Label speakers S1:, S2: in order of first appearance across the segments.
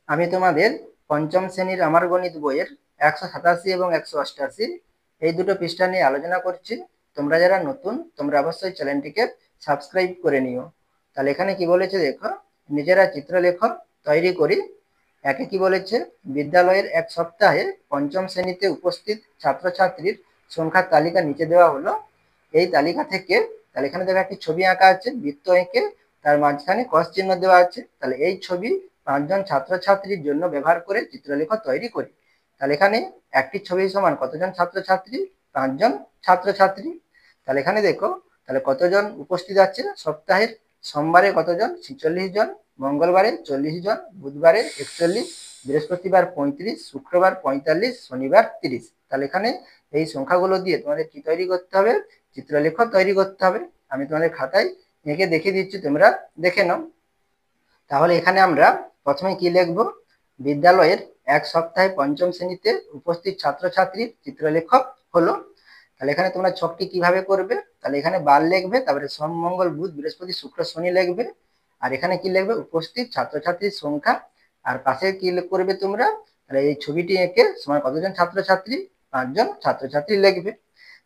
S1: আমি তোমাদের পঞ্চম শ্রেণীর আমার গণিত বইয়ের 187 এবং 188 এই দুটো পৃষ্ঠা নিয়ে আলোচনা করছি। তোমরা যারা নতুন তোমরা অবশ্যই চ্যানেলটিকে সাবস্ক্রাইব করে নিও। তাহলে এখানে কি বলেছে দেখো, নিজেরা চিত্রলেখ তৈরি করি। একে কি বলেছে, বিদ্যালয়ের এক সপ্তাহে পঞ্চম শ্রেণীতে উপস্থিত ছাত্রছাত্রীর সংখ্যার তালিকা নিচে দেওয়া হলো। এই তালিকা থেকে, তাহলে এখানে দেখো একটি ছবি আঁকা আছে, বৃত্ত এঁকে তার মাঝখানে ক্রস চিহ্ন দেওয়া আছে। তাহলে এই ছবি 5 জন ছাত্রছাত্রীর জন্য ব্যবহার করে চিত্রলেখ তৈরি করি। তাহলে এখানে একটি ছবি সমান কতজন ছাত্রছাত্রী? 5 জন ছাত্রছাত্রী। তাহলে এখানে দেখো, তাহলে কতজন উপস্থিত আছে সপ্তাহের? সোমবারে কতজন? 46 জন, মঙ্গলবারে 40 জন, বুধবারে 41, বৃহস্পতিবার 35, শুক্রবার 45, শনিবার 30। তাহলে এখানে এই সংখ্যাগুলো দিয়ে তোমাদের কি তৈরি করতে হবে? চিত্রলেখ তৈরি করতে হবে। আমি তোমাদের খাতায় এঁকে দেখিয়ে দিচ্ছি, তোমরা দেখে নাও। তাহলে এখানে আমরা প্রথমে কি লিখব? বিদ্যালয়ের এক সপ্তাহে পঞ্চম শ্রেণীতে উপস্থিত ছাত্রছাত্রীর চিত্রলেখ হলো। তাহলে এখানে তোমরা ছকটি কিভাবে করবে? তাহলে এখানে বার লিখবে, তারপরে সোম মঙ্গল বুধ বৃহস্পতি শুক্র শনি লিখবে, আর এখানে কি লিখবে? উপস্থিত ছাত্রছাত্রীর সংখ্যা। আর পাশে কি করবে তোমরা? তাহলে এই ছবিটি এঁকে সমান কতজন ছাত্রছাত্রী? 5 জন ছাত্রছাত্রী লিখবে।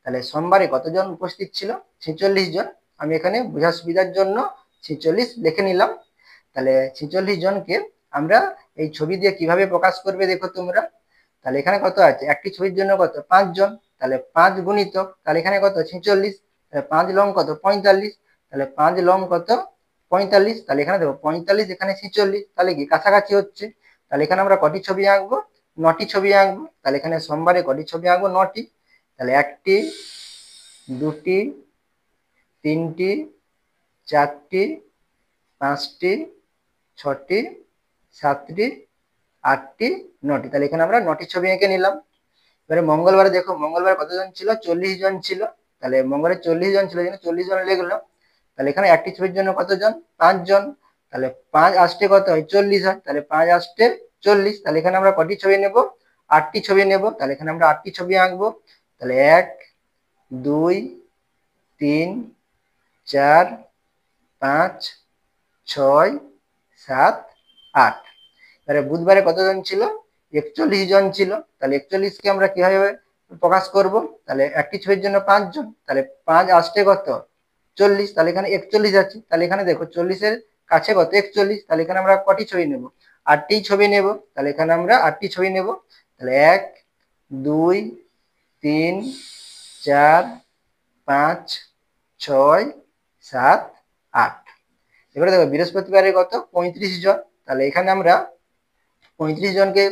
S1: তাহলে সোমবারে কতজন উপস্থিত ছিল? 46 জন। আমি এখানে বোঝার সুবিধার জন্য 46 লিখে নিলাম। তাহলে 46 জনকে আমরা এই ছবি দিয়ে কিভাবে প্রকাশ করবে দেখো তোমরা। তাহলে এখানে কত আছে? একটি ছবির জন্য কত? 5 জন। তাহলে 5 গুণিতক, তাহলে এখানে কত? 46। তাহলে 5 লং কত? 45। তাহলে 5 লং কত? 45। তাহলে এখানে দেখো 45, এখানে 46, তাহলে কি কাছাকাছি হচ্ছে। তাহলে এখানে আমরা কটি ছবি আঁকবো? 9টি ছবি আঁকবো। তাহলে এখানে সোমবারে কটি ছবি আঁকবো? 9টি। তাহলে 1টি, 2টি, 3টি, 4টি, 5টি, 6টি, 7টি, 8টি, 9টি। তাহলে এখানে আমরা 9টি ছবি এঁকে নিলাম। এবারে মঙ্গলবারে দেখো, মঙ্গলবার কতজন ছিল? 40 জন ছিল। তাহলে মঙ্গলবারে 40 জন ছিল, 40 জন লিখলাম। তাহলে এখানে একটি ছবির জন্য কতজন? 5 জন। তাহলে 5 আষ্টে কত হয়? 40 হয়। তাহলে 5 আষ্টে 40। তাহলে এখানে আমরা কটি ছবি নেব? 8টি ছবি নেব। তাহলে এখানে আমরা 8টি ছবি আঁকবো। তাহলে 1, 2, 3, 4, 5, 6, 7, 8। এবারে বুধবারে কতজন ছিল? 41 জন ছিল। তাহলে 41 কে আমরা কিভাবে প্রকাশ করব? তাহলে একটি ছবির জন্য 5 জন। তাহলে 5 আষ্টে কত? 40। তাহলে এখানে 41 আছে। তাহলে এখানে দেখো 40 এর কাছে কত? 41। তাহলে এখানে আমরা কটি ছবি নেব? 8টি ছবি নেব। তাহলে এখানে আমরা 8টি ছবি নেব। তাহলে 1, 2, 3, 4, 5, 6, 7, 8। এবারে দেখো বৃহস্পতিবারে কত? 35 জন। তাহলে এখানে আমরা 35 জনকে,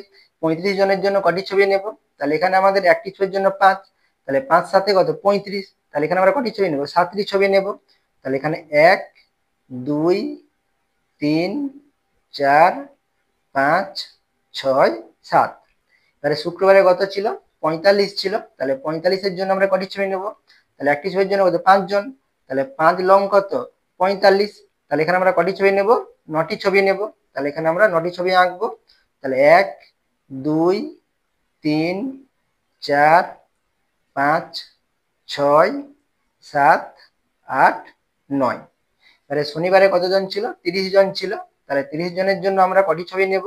S1: 35 জনের জন্য কটি ছবি নেব? তাহলে এখানে আমাদের একটি ছবির জন্য 5। তাহলে 5 সাথে কত? 35। তাহলে এখানে আমরা কটি ছবি নেব? 7টি ছবি নেব। তাহলে এখানে 1, 2, 3, 4, 5, 6, 7। তাহলে শুক্রবারে কত ছিল? 45 ছিল। তাহলে 45 এর জন্য আমরা কটি ছবি নেব? তাহলে একটি ছবির জন্য কত? 5 জন। তাহলে 5 লং কত? 45। তাহলে এখানে আমরা কটি ছবি নেব? 9টি ছবি নেব। তাহলে এখানে আমরা 9টি ছবি আঁকবো। তাহলে 1, 2, 3, 4, 5, 6, 7, 8, 9। তাহলে শনিবারে কতজন ছিল? 30 জন ছিল। তাহলে 30 জনের জন্য আমরা কটি ছবি নেব?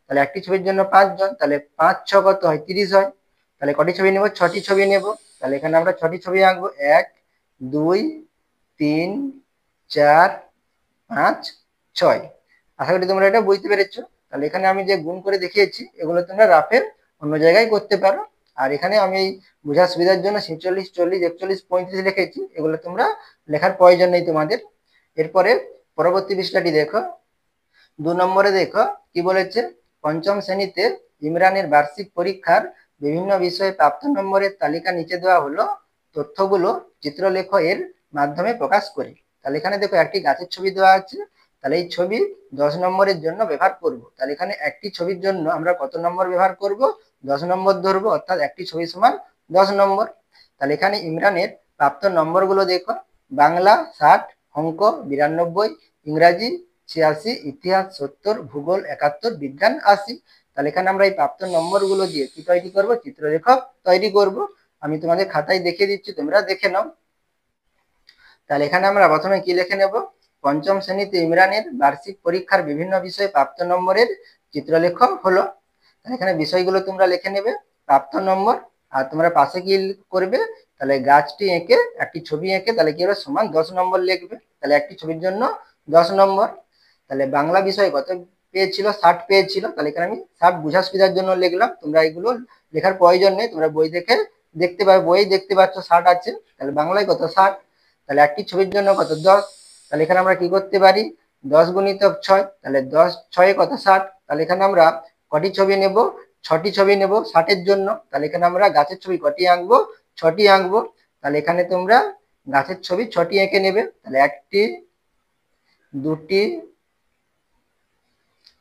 S1: তাহলে একটি ছবির জন্য 5 জন। তাহলে 5 6 কত হয়? 30 হয়। তাহলে কটি ছবি নেব? 6টি ছবি নেব। তাহলে এখানে আমরা 6টি ছবি আঁকবো। 1, 2, 3, 4, 5, 6। আশা করি তোমরা এটা বুঝতে পেরেছো। তাহলে এখানে আমি যে গুণ করে দেখিয়েছি এগুলো তোমরা রাফের অন্য জায়গায় করতে পারো। আর এখানে আমি এই বোঝার সুবিধার জন্য 46, 40, 41, 35 লিখেছি। এগুলো তোমরা লেখার প্রয়োজন নেই তোমাদের। এরপরে পরবর্তী পৃষ্ঠাটি দেখো। 2 নম্বরে দেখো কি বলেছে, পঞ্চম শ্রেণীতে ইমরানের বার্ষিক পরীক্ষার বিভিন্ন বিষয়ে প্রাপ্ত নম্বরের তালিকা নিচে দেওয়া হলো। তথ্যগুলো চিত্রলেখ এর মাধ্যমে প্রকাশ করি। তাহলে এখানে দেখো একটি গাছের ছবি দেওয়া আছে। তাহলে এই ছবি 10 নম্বরের জন্য ব্যবহার করব। তাহলে এখানে একটি ছবির জন্য আমরা কত নম্বর ব্যবহার করব? 10 নম্বর ধরবো, অর্থাৎ একটি ছবি সমান 10 নম্বর। তাহলে এখানে ইমরানের প্রাপ্ত নম্বরগুলো দেখো। বাংলা 60, অঙ্ক 92, ইংরাজি 86, ইতিহাস 70, ভূগোল 71, বিজ্ঞান 80। তাহলে এখানে আমরা এই প্রাপ্ত নম্বরগুলো দিয়ে কি তৈরি করব? চিত্রলেখ তৈরি করব। আমি তোমাদের খাতায় দেখিয়ে দিচ্ছি, তোমরা দেখে নাও। তাহলে এখানে আমরা প্রথমে কি লিখে নেব? পঞ্চম শ্রেণীতে ইমরানের বার্ষিক পরীক্ষার বিভিন্ন বিষয়ে প্রাপ্ত নম্বরের চিত্রলেখ হলো। এখানে বিষয়গুলো তোমরা লিখে নেবে, প্রাপ্ত নম্বর, আর তোমরা পাশে কি করবে, তাহলে গাছটি এঁকে একটি ছবি এঁকে তাহলে কি হবে সমান 10 নম্বর লিখবে। তাহলে একটি ছবির জন্য 10 নম্বর। তাহলে বাংলা বিষয় কত পেয়েছিল, 60 পেয়েছিল। তাহলে এখানে আমি 60 বোঝার সুবিধার জন্য লিখলাম, তোমরা এগুলো লেখার প্রয়োজন নেই, তোমরা বই দেখে দেখতে পাবে, বই দেখতে পাচ্ছ 60 আছে। তাহলে বাংলায় কত 60। তাহলে একটি ছবির জন্য কত 10। তাহলে এখানে আমরা কি করতে পারি, 10 গুণিতক 6, তাহলে 10 6 কত 60। তাহলে এখানে আমরা কটি ছবি নেব, 6টি ছবি নেব 60-এর জন্য। তাহলে এখানে আমরা গাছের ছবি কটি আঁকবো, 6টি আঁকবো। তাহলে এখানে তোমরা গাছের ছবি 6টি এঁকে নেবে। তাহলে 1টি, 2টি,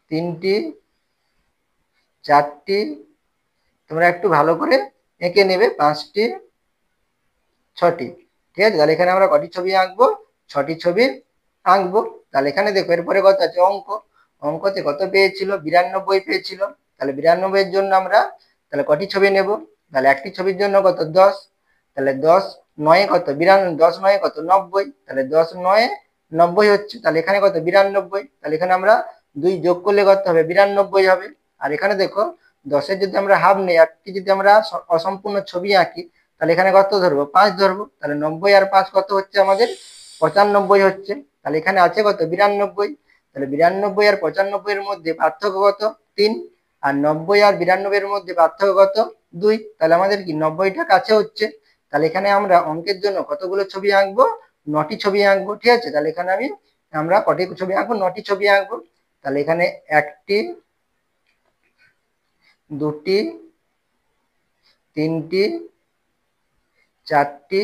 S1: 3টি, 4টি, তোমরা একটু ভালো করে এঁকে নেবে, 5টি, 6টি। ঠিক আছে, তাহলে এখানে আমরা কটি ছবি আঁকবো, 6টি ছবি আঁকবো। তাহলে এখানে দেখো এরপরে কত আছে অঙ্ক, অঙ্কতে কত পেয়েছিল, 92 পেয়েছিল। তাহলে 92 এর জন্য আমরা তাহলে কটি ছবি নেব, তাহলে একটি ছবির জন্য কত 10। তাহলে 10 9 কত 92, 10 9 কত 90। তাহলে 10 9 90 হচ্ছে। তাহলে এখানে কত 92। তাহলে এখানে আমরা 2 যোগ করলে কত হবে 92 হবে। আর এখানে দেখো 10-এর যদি আমরা হাফ নেই, একটি যদি আমরা অসম্পূর্ণ ছবি আঁকি, তাহলে এখানে কত ধরবো 5 ধরবো। তাহলে 90 আর 5 কত হচ্ছে আমাদের 95 হচ্ছে। তাহলে এখানে আছে কত 92। তাহলে 92 আর 95 এর মধ্যে পার্থক্য কত 3, আর 90 আর 92 এর মধ্যে পার্থক্য কত 2। তাহলে আমাদের কি 90টা কাছে হচ্ছে। তাহলে এখানে আমরা অঙ্কের জন্য কতগুলো ছবি আঁকবো, 9টি ছবি আঁকবো। ঠিক আছে, তাহলে এখানে আমরা কটি ছবি আঁকবো, 9টি ছবি আঁকবো। তাহলে এখানে 1টি, 2টি, 3টি, 4টি,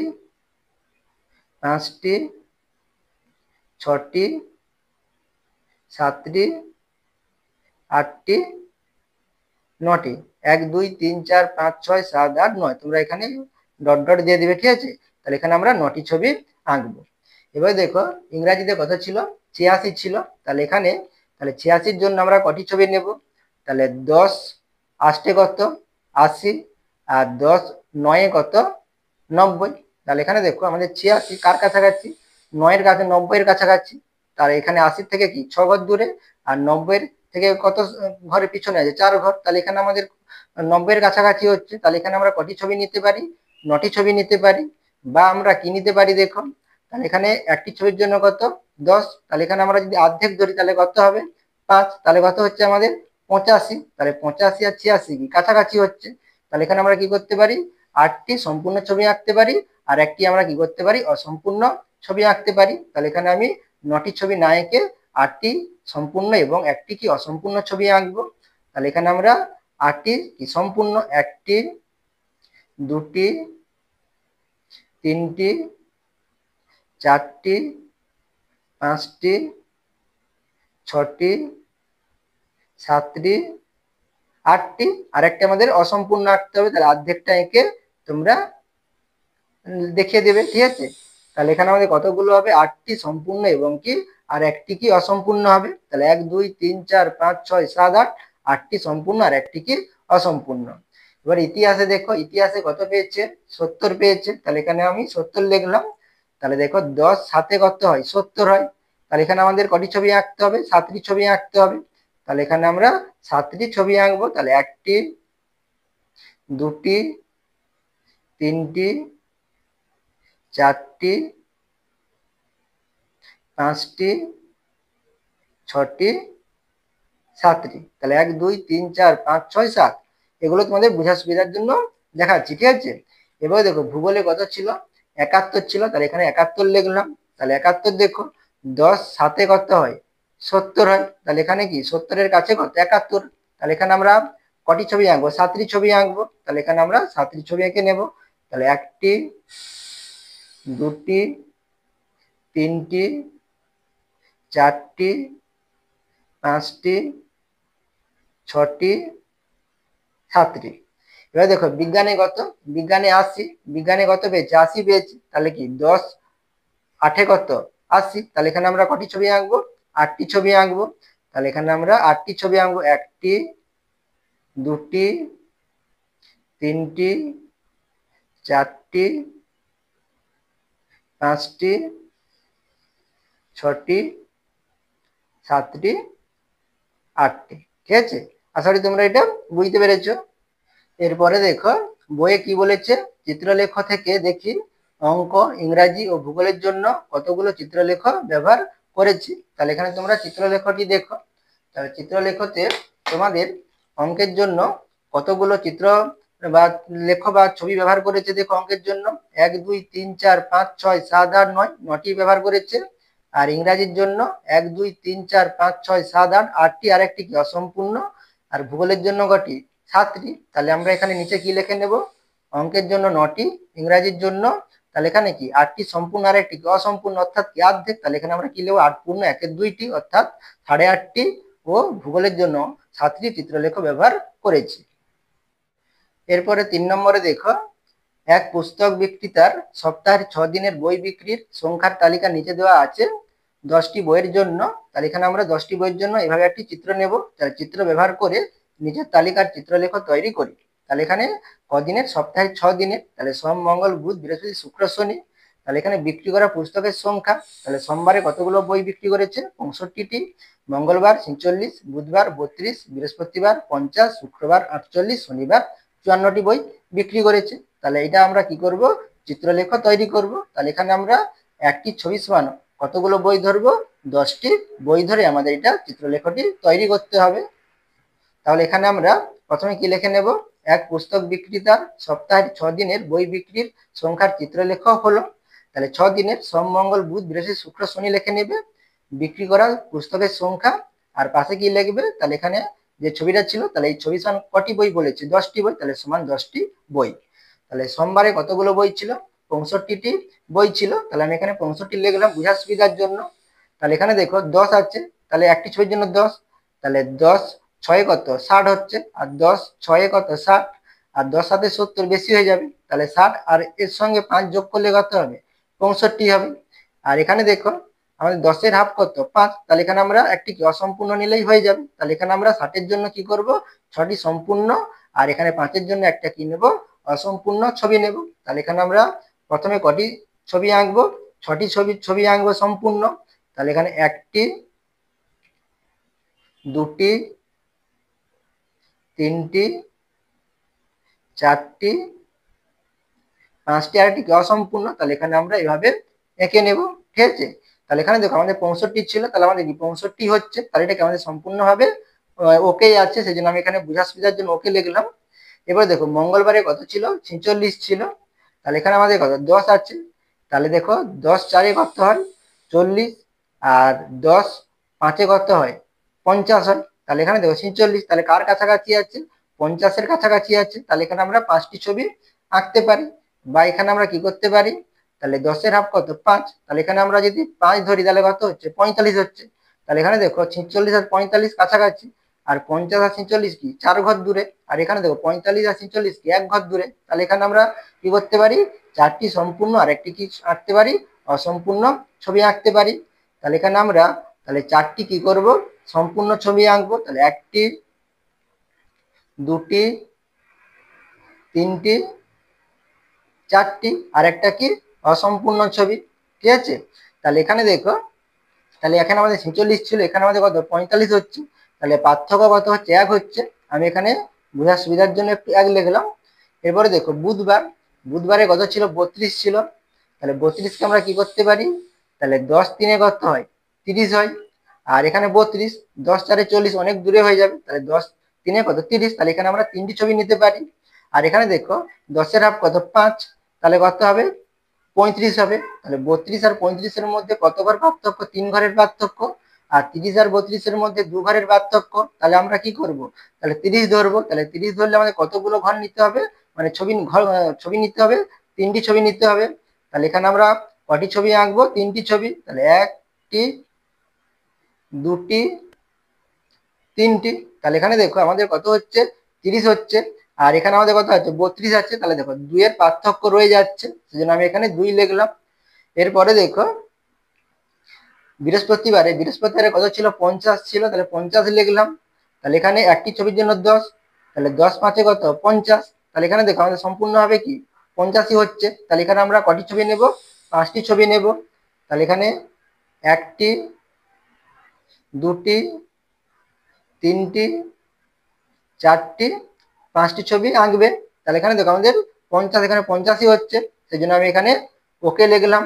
S1: 5টি, 6টি, 7টি, 8টি, 9টি। 1 2 3 4 5 6 7 8 9, তোমরা এখানে ডট ডট দিয়ে দিবে। ঠিক আছে, তাহলে এখানে আমরা 9টি ছবি আঁকবো। এবার দেখো ইংরাজিতে কত ছিল, 86 ছিল। তাহলে এখানে তাহলে 86-র জন্য আমরা কটি ছবি নেব, তাহলে 10 8 কত 80, আর 10 9 কত 90। তাহলে এখানে দেখো আমাদের 86 কার কাছাকাছি, 9-এর কাছে, 90-এর কাছাকাছি। তাহলে এখানে 80 থেকে কি 6 ঘর দূরে, আর 90-এর থেকে কত ঘরের পিছনে আছে 4 ঘর। তাহলে এখানে আমাদের 90-এর কাছাকাছি হচ্ছে। তাহলে এখানে আমরা কটি ছবি নিতে পারি, 9টি ছবি নিতে পারি। বা আমরা কি নিতে পারি দেখো, তাহলে এখানে একটি ছবির জন্য কত 10। তাহলে এখানে আমরা যদি অর্ধেক ধরি তাহলে কত হবে 5। তাহলে কত হচ্ছে আমাদের 85। তাহলে 85 আর 86 কি কাছাকাছি হচ্ছে। তাহলে এখানে আমরা কি করতে পারি, 8টি সম্পূর্ণ ছবি আঁকতে পারি, আর একটি আমরা কি করতে পারি অসম্পূর্ণ ছবি আঁকতে পারি। তাহলে এখানে আমি 9টি ছবি না এঁকে 8টি সম্পূর্ণ এবং একটি কি অসম্পূর্ণ ছবি আঁকবো। তাহলে এখানে আমরা 8টি কি সম্পূর্ণ, 1টি, 2টি, 3টি, 4টি, 5টি, 6টি, 7টি, 8টি, আর একটা আমাদের অসম্পূর্ণ আঁকতে হবে। তাহলে অর্ধেকটা এঁকে তোমরা দেখিয়ে দেবে। ঠিক আছে, তাহলে এখানে আমাদের কতগুলো হবে 8টি সম্পূর্ণ এবং কি আর একটি কি অসম্পূর্ণ হবে। তাহলে 1 2 3 4 5 6 7 8, 8টি সম্পূর্ণ আর একটি কি অসম্পূর্ণ। এবার ইতিহাসে দেখো, ইতিহাসে কত পেয়েছে 70 পেয়েছে। তাহলে এখানে আমি 70 লিখলাম। তাহলে দেখো 10 7 কত হয় 70 হয়। তাহলে এখানে আমাদের কটি ছবি আঁকতে হবে, 7টি ছবি আঁকতে হবে। তাহলে এখানে আমরা 7টি ছবি আঁকবো। তাহলে 1টি, 2টি, 3টি, 4টি, 5টি, 6টি, 7টি। তাহলে 1 2 3 4 5 6 7, এগুলো তোমাদের বোঝার সুবিধার জন্য দেখাচ্ছি। ঠিক আছে, এবারে দেখো ভূগোলে কত ছিল 71 ছিল। তাহলে এখানে 71 লিখলাম। তাহলে 71 দেখো 10 7 কত হয় 70 হয়। তাহলে এখানে কি 70-এর কাছে কত 71। তাহলে এখানে আমরা কটি ছবি আঁকবো, 7টি ছবি আঁকবো। তাহলে এখানে আমরা 7টি ছবি এঁকে নেব। তাহলে 1টি, 2টি, 3টি, 4টি, 5টি, 6টি, 7টি। এবার দেখো বিজ্ঞানে কত, বিজ্ঞানে 80, বিজ্ঞানে কত পেয়েছে 80 পেয়েছি। তাহলে কি 10 8 কত 80। তাহলে এখানে আমরা কটি ছবি আঁকবো, 8টি ছবি আঁকবো। তাহলে এখানে আমরা 8টি ছবি আঁকবো। 1টি, 2টি, 3টি, 4টি, 5টি, 6টি, 7টি, 8টি। ঠিক আছে, আশা করি তোমরা এটা বুঝতে পেরেছো। এরপরে দেখো বইয়ে কি বলেছে, চিত্রলেখ থেকে দেখি অঙ্ক, ইংরাজি ও ভূগোলের জন্য কতগুলো চিত্রলেখ ব্যবহার করেছি। তাহলে এখানে তোমরা চিত্রলেখটি দেখো। তাহলে চিত্রলেখতে তোমাদের অঙ্কের জন্য কতগুলো চিত্র বা লেখ বা ছবি ব্যবহার করেছে দেখো। অঙ্কের জন্য 1 2 3 4 5 6 7 8 9 9টি ব্যবহার করেছে। আর ইংরাজির জন্য 1 2 3 4 5 6 7 8 8টি, আর একটি কি অসম্পূর্ণ। আর ভূগোলের জন্য কটি, 7টি। তাহলে আমরা এখানে নিচে কি লিখে নেব, অঙ্কের জন্য 9টি, ইংরাজির জন্য তাহলে এখানে কি 8টি সম্পূর্ণ আর একটি অসম্পূর্ণ, অর্থাৎ কি অর্ধেক। তাহলে এখানে আমরা কি লিখবো, 8 পূর্ণ 1 2টি, অর্থাৎ 8.5টি। ও ভূগোলের জন্য 7টি চিত্রলেখ ব্যবহার করেছি। এরপরে 3 নম্বরে দেখো, এক পুস্তক বিক্রেতার সপ্তাহের 6 দিনের বই বিক্রির সংখ্যার তালিকা নিচে দেওয়া আছে 10টি বইয়ের জন্য। তাহলে এখানে আমরা 10টি বইয়ের জন্য এভাবে একটি চিত্র নেব। তাহলে চিত্র ব্যবহার করে নিচের তালিকার চিত্রলেখ তৈরি করি। তাহলে এখানে কদিনের, সপ্তাহের 6 দিনের। তাহলে সোম মঙ্গল বুধ বৃহস্পতি শুক্র শনি। তাহলে এখানে বিক্রি করা পুস্তকের সংখ্যা, তাহলে সোমবারে কতগুলো বই বিক্রি করেছে, 65টি। মঙ্গলবার 46, বুধবার 32, বৃহস্পতিবার 50, শুক্রবার 48, শনিবার 54টি বই বিক্রি করেছে। তাহলে এটা আমরা কি করব, চিত্রলেখ তৈরি করব। তাহলে এখানে আমরা একটি ছবি সমান কতগুলো বই ধরবো, 10টি বই ধরে আমাদের এটা চিত্রলেখটি তৈরি করতে হবে। তাহলে এখানে আমরা প্রথমে কি লিখে নেব, এক পুস্তক বিক্রেতার সপ্তাহের 6 দিনের বই বিক্রির সংখ্যার চিত্রলেখ হলো। তাহলে 6 দিনের সোম মঙ্গল বুধ বৃহস্পতি শুক্র শনি লিখে নেবে, বিক্রি করা পুস্তকের সংখ্যা, আর পাশে কি লিখবে, তাহলে এখানে যে ছবিটা ছিল, তাহলে এই ছবি সমান কটি বই বলেছে, 10টি বই, তাহলে সমান 10টি বই। তাহলে সোমবারে কতগুলো বই ছিল, 65টি বই ছিল। তাহলে আমি এখানে 65 লিখলাম বোঝার সুবিধার জন্য। তাহলে এখানে দেখো 10 আছে, তাহলে একটি ছবির জন্য 10। তাহলে 10 6 কত, 60 হচ্ছে। আর 10 6 কত, 60। আর 10 সাথে 70 বেশি হয়ে যাবে, তাহলে 60, আর এর সঙ্গে 5 যোগ করলে কত হবে, 65 হবে। আর এখানে দেখো আমাদের 10-এর হাফ কত, 5। তাহলে এখানে আমরা একটি কি অসম্পূর্ণ নিলেই হয়ে যাবে। তাহলে এখানে আমরা 60-এর জন্য কি করব, 6টি সম্পূর্ণ, আর এখানে 5-এর জন্য একটা কি নেব, অসম্পূর্ণ ছবি নেব। তাহলে এখানে আমরা প্রথমে কটি ছবি আঁকবো, 6টি ছবি আঁকবো সম্পূর্ণ। তাহলে এখানে 1টি, 2টি, 3টি, 4টি, 5টি, আর একটি অসম্পূর্ণ। তাহলে এখানে আমরা এভাবে এঁকে নেব। ঠিক আছে, তাহলে এখানে দেখো আমাদের 65 ছিল, তাহলে আমাদের কি 65 হচ্ছে। তাহলে এটাকে আমাদের সম্পূর্ণভাবে ওকে আছে, সেই জন্য আমি এখানে বোঝার সুবিধার জন্য ওকে লিখলাম। এবার দেখো মঙ্গলবারে কত ছিল, 46 ছিল। তাহলে এখানে আমাদের কত, 10 আছে। তাহলে দেখো 10 4-এ কত হয়, 40। আর 10 5-এ কত হয়, 50 হয়। তাহলে এখানে দেখো 46, তাহলে কার কাছাকাছি আছে, 50-এর কাছাকাছি আছে। তাহলে এখানে আমরা 5টি ছবি আঁকতে পারি। বা এখানে আমরা কি করতে পারি, তাহলে 10-এর হাফ কত, 5। তাহলে এখানে আমরা যদি 5 ধরি তাহলে কত হচ্ছে, 45 হচ্ছে। তাহলে এখানে দেখো 46 আর 45 কাছাকাছি। আর 50 আর 46 কি 4 ঘর দূরে। আর এখানে দেখো 45 আর 46 কি 1 ঘর দূরে। তাহলে এখানে আমরা কি করতে পারি, 4টি সম্পূর্ণ আর একটি কি আঁকতে পারি, অসম্পূর্ণ ছবি আঁকতে পারি। তাহলে এখানে আমরা তাহলে 4টি কি করব, সম্পূর্ণ ছবি আঁকবো। তাহলে 1টি, 2টি, 3টি, 4টি, আর একটা কি অসম্পূর্ণ ছবি। ঠিক আছে, তাহলে এখানে দেখো, তাহলে এখানে আমাদের 46 ছিল, এখানে আমাদের কত, 45 হচ্ছে। তাহলে পার্থক্য কত হচ্ছে, 1 হচ্ছে। আমি এখানে বোঝার সুবিধার জন্য একটু 1 লিখলাম। এরপরে দেখো বুধবারে কত ছিল, 32 ছিল। তাহলে 32কে আমরা কি করতে পারি, তাহলে 10 3-এ কত হয়, 30 হয়। আর এখানে 32, 10 4-এ 40, অনেক দূরে হয়ে যাবে। তাহলে 10 3-এ কত, 30। তাহলে এখানে আমরা 3টি ছবি নিতে পারি। আর এখানে দেখো 10-এর হাফ কত, 5। তাহলে কত হবে, 35 হবে। তাহলে 32 আর 35-এর মধ্যে কত ঘর পার্থক্য, 3 ঘরের পার্থক্য। আর 30 আর 32-এর মধ্যে 2 ঘরের পার্থক্য। তাহলে আমরা কি করব, তাহলে 30 ধরবো। তাহলে 30 ধরলে আমাদের কতগুলো ঘর নিতে হবে, মানে ছবি নিতে হবে, 3টি ছবি নিতে হবে। তাহলে এখানে আমরা কটি ছবি আঁকবো, 3টি ছবি। তাহলে 1টি, 2টি, 3টি। তাহলে এখানে দেখো আমাদের কত হচ্ছে, 30 হচ্ছে। আর এখানে আমাদের কত আছে, 32 আছে। তাহলে দেখো 2-এর পার্থক্য রয়ে যাচ্ছে, সেজন্য আমি এখানে 2 লিখলাম। এরপরে দেখো বৃহস্পতিবারে কত ছিল, 50 ছিল। তাহলে 50 লিখলাম। তাহলে এখানে একটি ছবির জন্য 10। তাহলে 10 5-এ কত, 50। তাহলে এখানে দেখো আমাদের সম্পূর্ণ হবে কি 85 হচ্ছে। তাহলে এখানে আমরা কটি ছবি নেব, 5টি ছবি নেব। তাহলে এখানে 1টি, 2টি, 3টি, 4টি 5টি ছবি আঁকবে। তাহলে এখানে দেখো আমাদের 50, এখানে 85ই হচ্ছে, সেই জন্য আমি এখানে ওকে লিখলাম।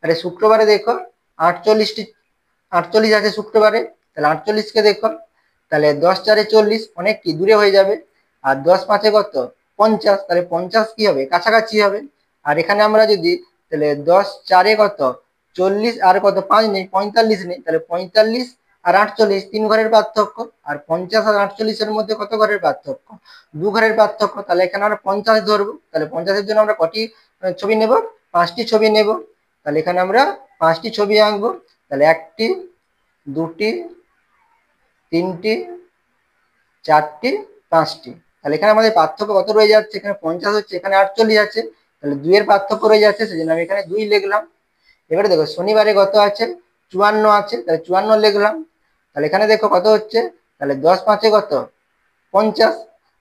S1: আরে শুক্রবারে দেখো 48টি 48 আছে শুক্রবারে, তাহলে 48কে দেখো, তাহলে 10 4 40, অনেক কি দূরে হয়ে যাবে। আর 10 5 কত 50, তাহলে 50 কি হবে কাছাকাছি হবে। আর এখানে আমরা যদি তাহলে 10 4 কত 40, আর কত 5 নেই 45 নেই, তাহলে 45 আর 48 3 ঘরের পার্থক্য। আর 50 আর 48-এর মধ্যে কত ঘরের পার্থক্য, 2 ঘরের পার্থক্য। তাহলে এখানে আমরা 50 ধরবো, তাহলে 50-এর জন্য আমরা কটি ছবি নেব, 5টি ছবি নেব। তাহলে এখানে আমরা 5টি ছবি আঁকবো। তাহলে 1টি 2টি 3টি 4টি 5টি। তাহলে এখানে আমাদের পার্থক্য কত রয়ে যাচ্ছে, এখানে 50 হচ্ছে, এখানে 48 আছে, তাহলে 2 এর পার্থক্য রয়ে যাচ্ছে, সেজন্য আমি এখানে 2 লিখলাম। এবারে দেখো শনিবারে কত আছে 54 আছে, তাহলে 54 লিখলাম। তাহলে এখানে দেখো কত হচ্ছে, তাহলে 10 5 কত 50,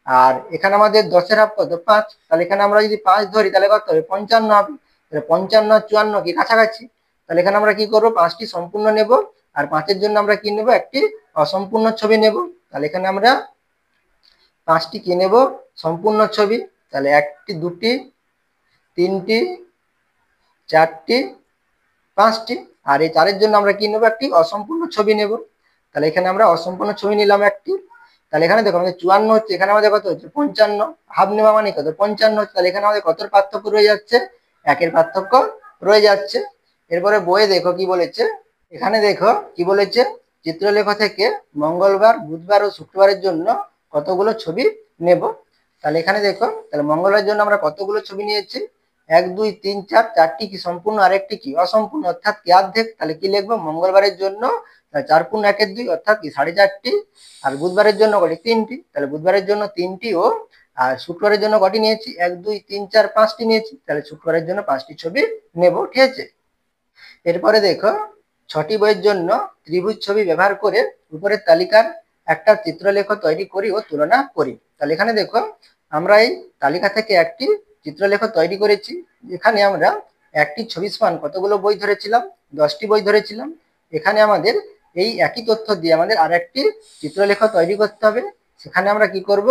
S1: আর এখানে আমাদের 10-এর হাফ কত 5, তাহলে এখানে আমরা যদি 5 ধরি তাহলে কত হবে 55 হবে। তাহলে 55 আর 54 কি কাছাকাছি। তাহলে এখানে আমরা কি করবো 5টি সম্পূর্ণ নেব, আর 5-এর জন্য আমরা কি নেব একটি অসম্পূর্ণ ছবি নেব। তাহলে এখানে আমরা 5টি কি নেব সম্পূর্ণ ছবি। তাহলে 1টি 2টি 3টি 4টি 5টি, আর এই 4-এর জন্য আমরা কি নেব একটি অসম্পূর্ণ ছবি নেব। তাহলে এখানে আমরা অসম্পূর্ণ ছবি নিলাম একটি। তাহলে এখানে দেখো আমাদের 54 হচ্ছে, এখানে আমাদের কত হচ্ছে 55, হাফ নেওয়া মানে কত 55 হচ্ছে। তাহলে এখানে আমাদের কত পার্থক্য রয়ে যাচ্ছে, 1-এর পার্থক্য রয়ে যাচ্ছে। এরপরে বইয়ে দেখো কি বলেছে, এখানে দেখো কি বলেছে, চিত্রলেখ থেকে মঙ্গলবার বুধবার ও শুক্রবারের জন্য কতগুলো ছবি নেব। তাহলে এখানে দেখো, তাহলে মঙ্গলবারের জন্য আমরা কতগুলো ছবি নিয়েছি 1 2 3 4, 4টি কি সম্পূর্ণ আর একটি কি অসম্পূর্ণ, অর্থাৎ কি অর্ধেক। তাহলে কি লিখবো মঙ্গলবারের জন্য 4 × 1 = 2, অর্থাৎ কি 4.5টি। আর বুধবারের জন্য কটি 3টি, তাহলে বুধবারের জন্য 3টি ও, আর শুক্রবারের জন্য কটি নিয়েছি 1 2 3 4 5টি নিয়েছি, তাহলে শুক্রবারের জন্য 5টি ছবি নেব, ঠিক আছে। এরপরে দেখো 6টি বইয়ের জন্য ত্রিভুজ ছবি ব্যবহার করে উপরের তালিকার একটা চিত্রলেখ তৈরি করি ও তুলনা করি। তাহলে এখানে দেখো আমরা এই তালিকা থেকে একটি চিত্রলেখ তৈরি করেছি। এখানে আমরা একটি ছবি সমান কতগুলো বই ধরেছিলাম 10টি বই ধরেছিলাম। এখানে আমাদের এই একই তথ্য দিয়ে আমাদের আর একটি চিত্রলেখ তৈরি করতে হবে। সেখানে আমরা কি করব,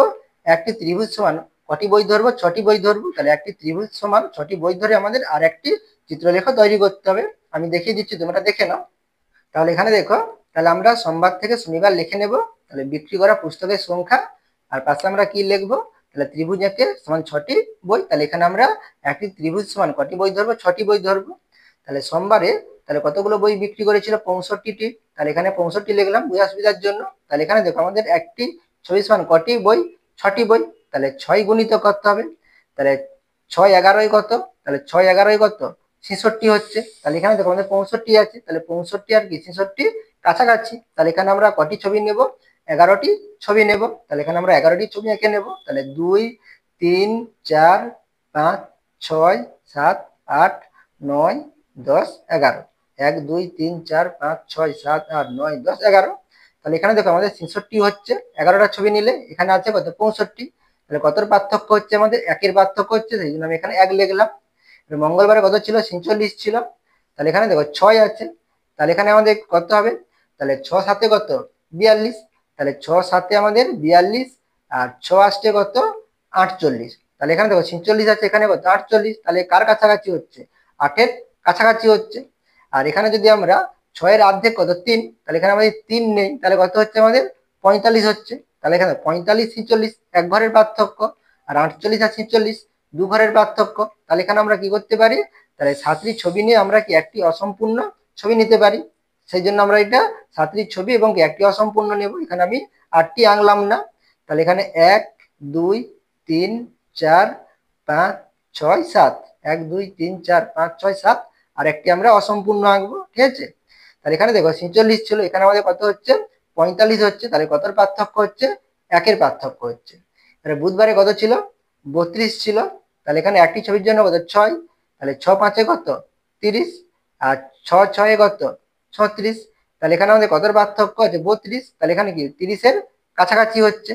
S1: একটি ত্রিভুজ সমান কটি বই ধরবো 6টি বই ধরবো। তাহলে একটি ত্রিভুজ সমান 6টি বই ধরে আমাদের আর একটি চিত্রলেখ তৈরি করতে হবে। আমি দেখিয়ে দিচ্ছি, তোমরা দেখে নাও। তাহলে এখানে দেখো, তাহলে আমরা সোমবার থেকে শনিবার লিখে নেব। তাহলে বিক্রি করা পুস্তকের সংখ্যা, আর পাশে আমরা কি লিখবো, তাহলে ত্রিভুজ একে সমান 6টি বই। তাহলে এখানে আমরা একটি ত্রিভুজ সমান কটি বই ধরবো 6টি বই ধরবো। তাহলে সোমবারে তাহলে কতগুলো বই বিক্রি করেছিল 65টি, তাহলে এখানে 65 লিখলাম বুঝে সুবিধার জন্য। তাহলে এখানে দেখো আমাদের একটি ছবি সমান কটি বই 6টি বই, তাহলে 6 গুণিত করতে হবে। তাহলে 6 11 কত, তাহলে 6 11 কত 66 হচ্ছে। তাহলে এখানে দেখো আমাদের 65 আছে, তাহলে 65 আর কি 66 কাছাকাছি। তাহলে এখানে আমরা কটি ছবি নেব 11টি ছবি নেব। তাহলে এখানে আমরা 11টি ছবি এঁকে নেব। তাহলে 2 3 4 5 6 7 8 9 10 11, 1 2 3 4 5 6 7 8 9 10 11। তাহলে এখানে দেখো আমাদের 66 হচ্ছে 11টা ছবি নিলে, এখানে আছে কত 65। তাহলে কতর পার্থক্য হচ্ছে আমাদের 1-এর পার্থক্য হচ্ছে, সেই জন্য আমি এখানে 1 লিখলাম। মঙ্গলবারে কত ছিল 46 ছিল, তাহলে এখানে দেখো 6 আছে, তাহলে এখানে আমাদের কত হবে, তাহলে 6 7 কত 42, তাহলে 6 7 আমাদের 42, আর 6 8 কত 48। তাহলে এখানে দেখো 46 আছে, এখানে কত 48, তাহলে কার কাছাকাছি হচ্ছে 8-এর কাছাকাছি হচ্ছে। আর এখানে যদি আমরা 6-এর অর্ধেক কত 3, তাহলে এখানে আমাদের 3 নেই, তাহলে কত হচ্ছে আমাদের 45 হচ্ছে। তাহলে এখানে 45 46 এক ঘরের পার্থক্য, আর 48 আর 46 দু ঘরের পার্থক্য। তাহলে এখানে আমরা কি করতে পারি, তাহলে 7টি ছবি নিয়ে আমরা কি একটি অসম্পূর্ণ ছবি নিতে পারি। সেই জন্য আমরা এটা 7টি ছবি এবং একটি অসম্পূর্ণ নেব। এখানে আমি 8টি আনলাম না। তাহলে এখানে 1 2 3 4 5 6 7, 1 2 3 4 5 6 7, আর একটি আমরা অসম্পূর্ণ আঁকবো, ঠিক আছে। তাহলে এখানে দেখো 46 ছিল, এখানে আমাদের কত হচ্ছে 45 হচ্ছে, তাহলে কতর পার্থক্য হচ্ছে 1-এর পার্থক্য হচ্ছে। তাহলে বুধবারে কত ছিল 32 ছিল, তাহলে এখানে একটি ছবির জন্য কত 6, তাহলে 6 5 কত 30, আর 6 6 কত 36। তাহলে এখানে আমাদের কতর পার্থক্য আছে 32, তাহলে এখানে কি 30-এর কাছাকাছি হচ্ছে।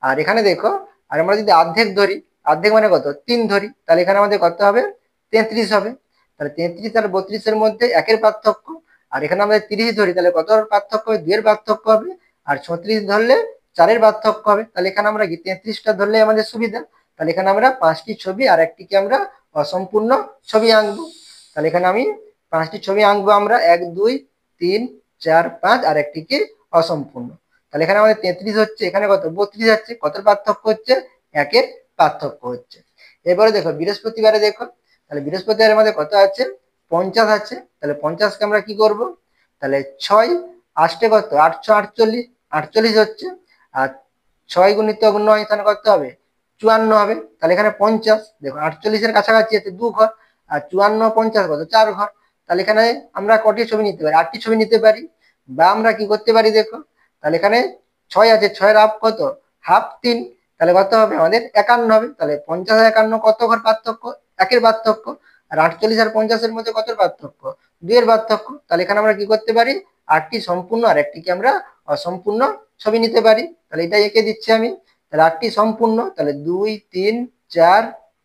S1: আর এখানে দেখো, আর আমরা যদি অর্ধেক ধরি, অর্ধেক মানে কত 3 ধরি, তাহলে এখানে আমাদের কত হবে 33 হবে। তাহলে 33 আর 32-এর মধ্যে 1-এর পার্থক্য। আর এখানে আমরা 30 ধরি, তাহলে কত পার্থক্য হবে 2-এর পার্থক্য হবে। আর 36 ধরলে 4-এর পার্থক্য হবে। তাহলে এখানে আমরা কি 33টা ধরলে আমাদের সুবিধা। তাহলে এখানে আমরা 5টি ছবি আর একটিকে আমরা অসম্পূর্ণ ছবি আঁকবো। তাহলে এখানে আমি 5টি ছবি আঁকবো আমরা, 1 2 3 4 5, আর একটিকে অসম্পূর্ণ। তাহলে এখানে আমাদের 33 হচ্ছে, এখানে কত 32 আছে, কত পার্থক্য হচ্ছে, 1-এর পার্থক্য হচ্ছে। এবারে দেখো বৃহস্পতিবারে দেখো, তাহলে বৃহস্পতিবারের মধ্যে কত আছে, 50 আছে। তাহলে 50কে আমরা কি করব, তাহলে 6 8 কত 848, 48 হচ্ছে। আর 6 গুণিত 9, এখানে কত হবে, 54 হবে। তাহলে এখানে 50 দেখো 48-এর কাছাকাছি আছে 2 ঘর, আর 54 50 কত 4 ঘর। তাহলে এখানে আমরা কটি ছবি নিতে পারি, 8টি ছবি নিতে পারি। বা আমরা কি করতে পারি দেখো, তাহলে এখানে 6 আছে, 6-এর হাফ কত, হাফ 3। তাহলে কত হবে আমাদের 51 হবে। তাহলে 50 আর 51 কত ঘর পার্থক্য, 1-এর পার্থক্য। আর 48 আর 50-এর মধ্যে কত পার্থক্য, 2-এর পার্থক্য। তাহলে এখানে আমরা কি করতে পারি, 8টি সম্পূর্ণ আর একটিকে আমরা অসম্পূর্ণ ছবি নিতে পারি। তাহলে এটা এঁকে দিচ্ছি আমি। তাহলে 8টি সম্পূর্ণ, তাহলে 2 3 4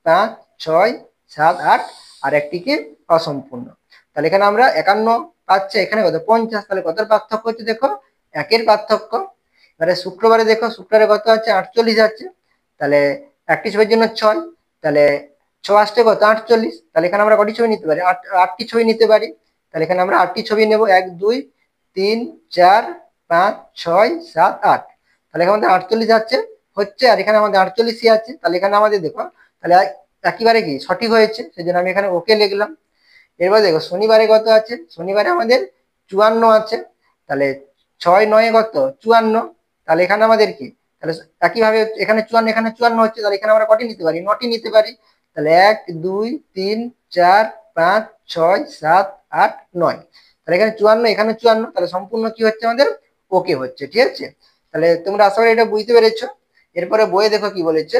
S1: 5 6 7 8, আর একটিকে অসম্পূর্ণ। তাহলে এখানে আমরা 51 পাচ্ছে, এখানে কত 50। তাহলে কত পার্থক্য হচ্ছে দেখো, 1-এর পার্থক্য। এবারে শুক্রবারে দেখো, শুক্রবারে কত আছে, 48 আছে। তাহলে একটি ছবির জন্য 6, তাহলে 6 আসতে কত 48। তাহলে এখানে আমরা কটি ছবি নিতে পারি, 8টি ছবি নিতে পারি। তাহলে এখানে আমরা 8টি ছবি নেব, 1 2 3 4 5 6 7 8। তাহলে এখানে আমাদের 48 আছে হচ্ছে, আর এখানে আমাদের 48ই আছে। তাহলে এখানে আমাদের দেখো, তাহলে একেবারে কি সঠিক হয়েছে, সেজন্য আমি এখানে ওকে লিখলাম। এরপর দেখো শনিবারে কত আছে, শনিবারে আমাদের 54 আছে। তাহলে 6 9 কত 54। তাহলে এখানে আমাদের কি, তাহলে একইভাবে এখানে 54 এখানে 54 হচ্ছে। তাহলে এখানে আমরা কটি নিতে পারি, 9টি নিতে পারি। তাহলে 1 2 3 4 5 6 7 8 9। তাহলে এখানে 54 এখানে 54, তাহলে সম্পূর্ণ কি হচ্ছে আমাদের, ওকে হচ্ছে। ঠিক আছে, তাহলে তোমরা আশা করি এটা বুঝতে পেরেছো। এরপরে বইয়ে দেখো কি বলেছে,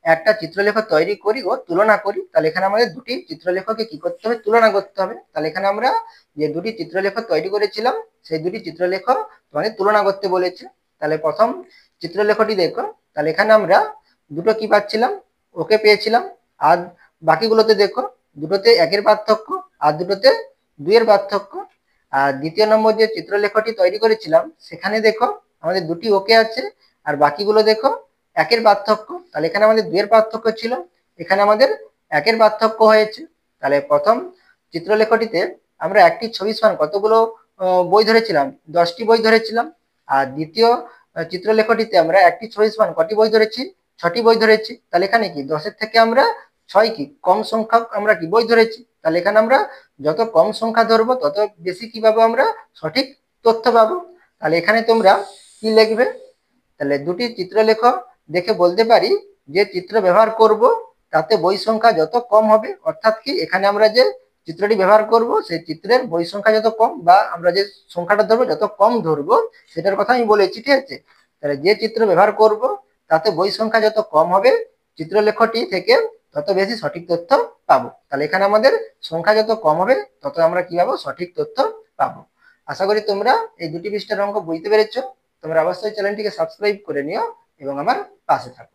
S1: একটা চিত্রলেখ তৈরি করি ও তুলনা করি। তাহলে এখানে আমাদের দুটি চিত্রলেখকে কি করতে হবে, তুলনা করতে হবে। তাহলে এখানে আমরা যে দুটি চিত্রলেখ তৈরি করেছিলাম, সেই দুটি চিত্রলেখ তোমাদের তুলনা করতে বলেছে। তাহলে প্রথম চিত্রলেখটি দেখো, তাহলে এখানে আমরা দুটো কি পাচ্ছিলাম, ওকে পেয়েছিলাম। আর বাকিগুলোতে দেখো, দুটোতে 1-এর পার্থক্য আর দুটোতে 2-এর পার্থক্য। আর দ্বিতীয় নম্বর যে চিত্রলেখটি তৈরি করেছিলাম, সেখানে দেখো আমাদের দুটি ওকে আছে, আর বাকিগুলো দেখো 1-এর পার্থক্য। তাহলে এখানে আমাদের 2-এর পার্থক্য ছিল, এখানে আমাদের 1-এর পার্থক্য হয়েছে। তাহলে প্রথম চিত্রলেখটিতে আমরা একটি ছবি সমান কতগুলো বই ধরেছিলাম, 10টি বই ধরেছিলাম। আর দ্বিতীয় চিত্রলেখটিতে আমরা একটি ছবি সমান কটি বই ধরেছি, 6টি বই ধরেছি। তাহলে এখানে কি 10-এর থেকে আমরা 6 কি কম সংখ্যক আমরা কি বই ধরেছি। তাহলে এখানে আমরা যত কম সংখ্যা ধরবো তত বেশি কি পাবো, আমরা সঠিক তথ্য পাবো। তাহলে এখানে তোমরা কি লিখবে, তাহলে দুটি চিত্রলেখ দেখে বলতে পারি যে চিত্র ব্যবহার করব তাতে বই সংখ্যা যত কম হবে, অর্থাৎ কি এখানে আমরা যে চিত্রটি ব্যবহার করব সেই চিত্রের বই সংখ্যা যত কম, বা আমরা যে সংখ্যাটা ধরবো যত কম ধরবো, সেটার কথা আমি বলেছি। ঠিক আছে, তাহলে যে চিত্র ব্যবহার করব তাতে বই সংখ্যা যত কম হবে, চিত্রলেখটি থেকে তত বেশি সঠিক তথ্য পাবো। তাহলে এখানে আমাদের সংখ্যা যত কম হবে তত আমরা কি পাবো, সঠিক তথ্য পাবো। আশা করি তোমরা এই দুটি পৃষ্ঠার অঙ্ক বুঝতে পেরেছো। তোমরা অবশ্যই চ্যানেলটিকে সাবস্ক্রাইব করে নিও এবং আমার পাশে থাকো।